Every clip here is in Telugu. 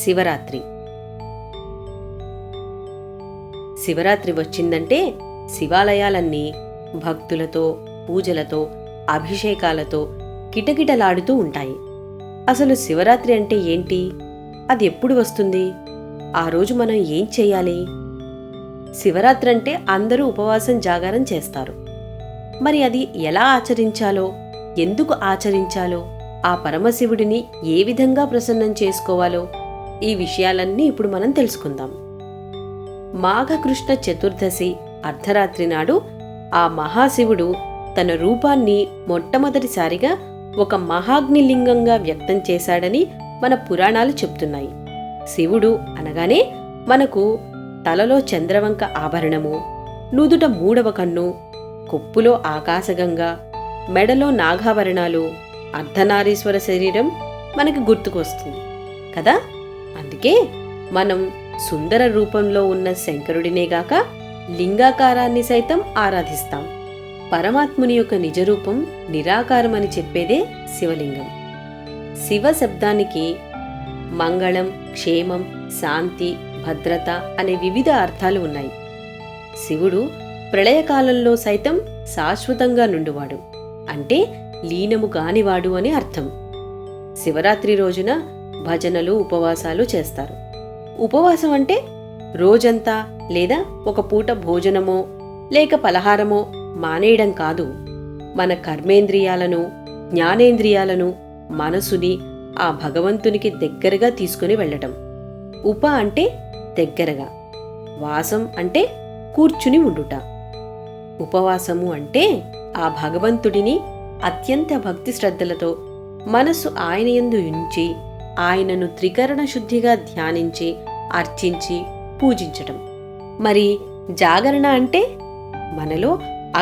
శివరాత్రి. శివరాత్రి వచ్చిందంటే శివాలయాలన్నీ భక్తులతో, పూజలతో, అభిషేకాలతో కిటకిటలాడుతూ ఉంటాయి. అసలు శివరాత్రి అంటే ఏంటి? అది ఎప్పుడు వస్తుంది? ఆ రోజు మనం ఏం చెయ్యాలి? శివరాత్రి అంటే అందరూ ఉపవాసం జాగారం చేస్తారు. మరి అది ఎలా ఆచరించాలో, ఎందుకు ఆచరించాలో, ఆ పరమశివుడిని ఏ విధంగా ప్రసన్నం చేసుకోవాలో ఈ విషయాలన్నీ ఇప్పుడు మనం తెలుసుకుందాం. మాఘకృష్ణ చతుర్దశి అర్ధరాత్రి నాడు ఆ మహాశివుడు తన రూపాన్ని మొట్టమొదటిసారిగా ఒక మహాగ్నిలింగంగా వ్యక్తం చేశాడని మన పురాణాలు చెప్తున్నాయి. శివుడు అనగానే మనకు తలలో చంద్రవంక ఆభరణము, నుదుట 3వ కన్ను, కొప్పులో ఆకాశగంగా, మెడలో నాగాభరణాలు, అర్ధనారీశ్వర శరీరం మనకి గుర్తుకొస్తుంది కదా. అందుకే మనం సుందర రూపంలో ఉన్న శంకరుడినేగాక లింగాకారాన్ని సైతం ఆరాధిస్తాం. పరమాత్ముని యొక్క నిజరూపం నిరాకారమని చెప్పేదే శివలింగం. శివ శబ్దానికి మంగళం, క్షేమం, శాంతి, భద్రత అనే వివిధ అర్థాలు ఉన్నాయి. శివుడు ప్రళయకాలంలో సైతం శాశ్వతంగా నుండువాడు, అంటే లీనము గానివాడు అని అర్థం. శివరాత్రి రోజున భజనలు, ఉపవాసాలు చేస్తారు. ఉపవాసం అంటే రోజంతా లేదా ఒక పూట భోజనమో లేక పలహారమో మానేయడం కాదు. మన కర్మేంద్రియాలను, జ్ఞానేంద్రియాలను, మనసుని ఆ భగవంతునికి దగ్గరగా తీసుకుని వెళ్ళటం. ఉప అంటే దగ్గరగా, వాసం అంటే కూర్చుని ఉండుట. ఉపవాసము అంటే ఆ భగవంతుడిని అత్యంత భక్తి శ్రద్ధలతో మనస్సు ఆయన యందు ఉంచి ఆయనను త్రికరణ శుద్ధిగా ధ్యానించి, అర్చించి, పూజించటం. మరి జాగరణ అంటే మనలో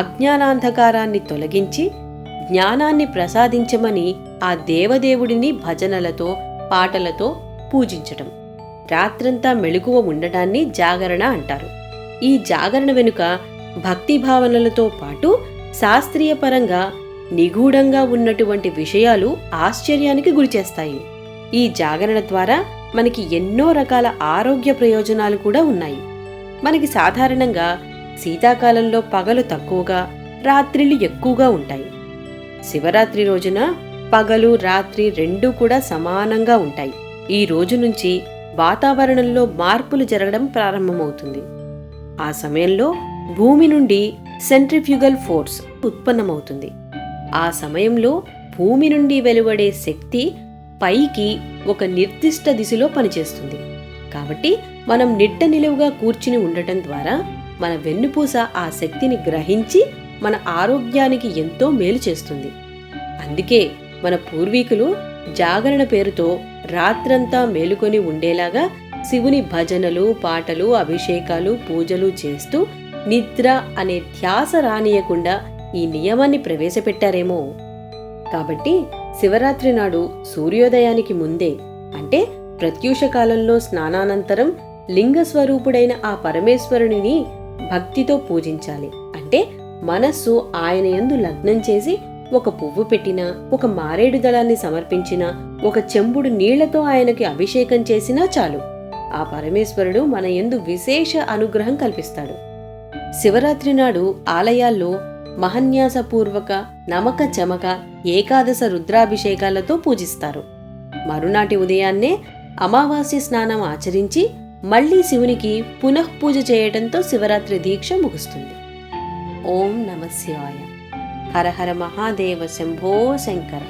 అజ్ఞానాంధకారాన్ని తొలగించి జ్ఞానాన్ని ప్రసాదించమని ఆ దేవదేవుడిని భజనలతో, పాటలతో పూజించటం. రాత్రంతా మెళుకువ ఉండటాన్ని జాగరణ అంటారు. ఈ జాగరణ వెనుక భక్తిభావనలతో పాటు శాస్త్రీయపరంగా నిగూఢంగా ఉన్నటువంటి విషయాలు ఆశ్చర్యానికి గురిచేస్తాయి. ఈ జాగరణ ద్వారా మనకి ఎన్నో రకాల ఆరోగ్య ప్రయోజనాలు కూడా ఉన్నాయి. మనకి సాధారణంగా శీతాకాలంలో పగలు తక్కువగా, రాత్రిళ్ళు ఎక్కువగా ఉంటాయి. శివరాత్రి రోజున పగలు, రాత్రి రెండూ కూడా సమానంగా ఉంటాయి. ఈ రోజు నుంచి వాతావరణంలో మార్పులు జరగడం ప్రారంభమవుతుంది. ఆ సమయంలో భూమి నుండి సెంట్రిఫ్యూగల్ ఫోర్స్ ఉత్పన్నమవుతుంది. ఆ సమయంలో భూమి నుండి వెలువడే శక్తి పైకి ఒక నిర్దిష్ట దిశలో పనిచేస్తుంది. కాబట్టి మనం నిట్ట నిలువుగా కూర్చుని ఉండటం ద్వారా మన వెన్నుపూస ఆ శక్తిని గ్రహించి మన ఆరోగ్యానికి ఎంతో మేలు చేస్తుంది. అందుకే మన పూర్వీకులు జాగరణ పేరుతో రాత్రంతా మేలుకొని ఉండేలాగా శివుని భజనలు, పాటలు, అభిషేకాలు, పూజలు చేస్తూ నిద్ర అనే ధ్యాస రానియకుండా ఈ నియమాన్ని ప్రవేశపెట్టారేమో. కాబట్టి శివరాత్రి నాడు సూర్యోదయానికి ముందే, అంటే ప్రత్యూషకాలంలో స్నానానంతరం లింగస్వరూపుడైన ఆ పరమేశ్వరునిని భక్తితో పూజించాలి. అంటే మనస్సు ఆయన యందు లగ్నం చేసి ఒక పువ్వు పెట్టినా, ఒక మారేడు దళాన్ని సమర్పించినా, ఒక చెంబుడు నీళ్లతో ఆయనకి అభిషేకం చేసినా చాలు, ఆ పరమేశ్వరుడు మన యందు విశేష అనుగ్రహం కల్పిస్తాడు. శివరాత్రి నాడు ఆలయాల్లో మహన్యాసపూర్వక నమక చమక ఏకాదశ రుద్రాభిషేకాలతో పూజిస్తారు. మరునాటి ఉదయాన్నే అమావాస్య స్నానం ఆచరించి మళ్లీ శివునికి పునఃపూజ చేయటంతో శివరాత్రి దీక్ష ముగుస్తుంది. ఓం నమః శివాయ. హర హర మహాదేవ శంభో శంకర.